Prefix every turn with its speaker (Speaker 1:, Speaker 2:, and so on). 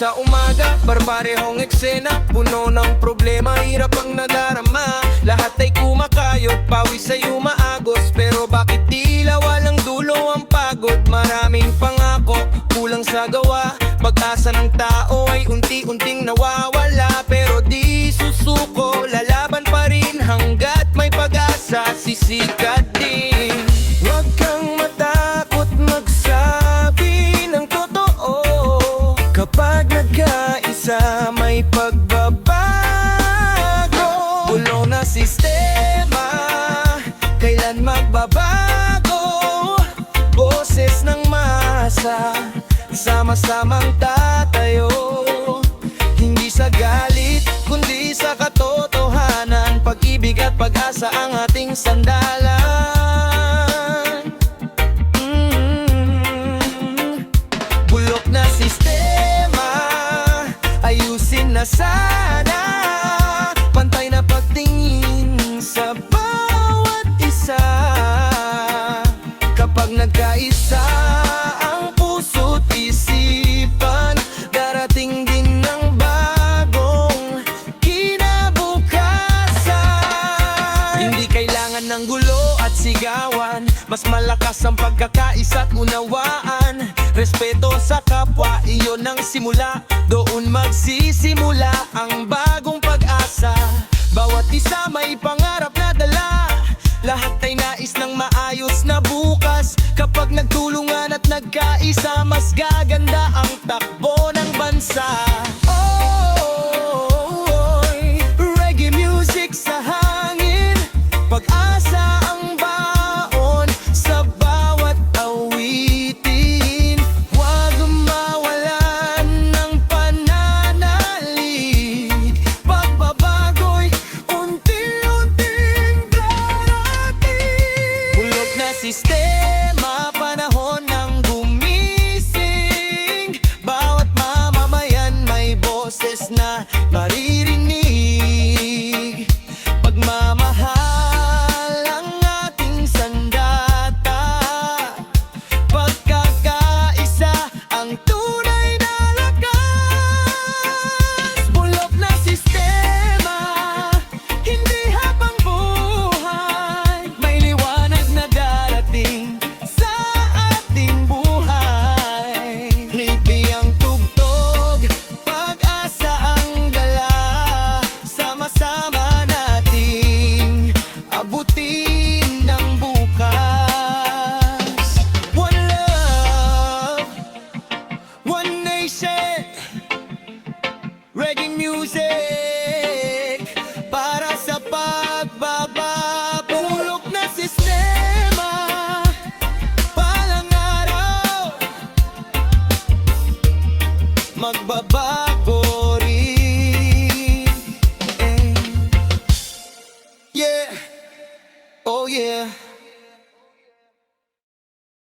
Speaker 1: sa umaga, barbarehong eksena, puno ng problema, hirap ang nadarama. Lahat ay kumakayot, pawis ay umaagos, pero bakit tila walang dulo ang pagod? Maraming pangako, kulang sa gawa, pag-asa ng tao ay unti-unting nawawala. Pero di susuko, lalaban pa rin hanggat may pag-asa, sisikat din. Huwag kang matakot magsabi ng totoo, kapag nagkaisa may pagbabago. Gulo na sistema, kailan magbabago? Boses ng masa, sama-samang tatayo, hindi sa galit, kundi sa katotohanan. Pag-ibig at pag-asa ang ating sandalan. Bulok na sistema, ayusin na sana. Pantay na pagtingin sa bawat isa. Kapag nagkaisa ang puso't isipan, darating din ng bagong kinabukasan. Hindi kailangan ng gulo at sigawan, mas malakas ang pagkakaisa at unawaan. Respeto sa kapwa, iyon ang simula, doon magsisimula ang bagong pag-asa. Bawat isa may pangarap na dala, lahat ay nais ng maayos na bukas. Kapag nagtulungan at nagkaisa, mas gaganda ang takbo ng bansa. Reggae music sa hangin, pag-asa ang baon sa bawat awitin. Huwag mawalan ng pananalig, pagbabago'y unti-unting darating. Bulok na sistema, panahon ng gumising. Bawat mamamayan may boses na maririnig. Pagmamahal ang ating sandata, pagkakaisa ang tunay na lakas. Bulok na sistema, hindi habang buhay, may liwanag na darating sa ating buhay. Lipi ang tugtog, pag-asa ang dala, sama-sama nating abutin ng bukas. One love, one nation, reggae music para sa pagbabago. Bulok na sistema, palang araw, magbabago.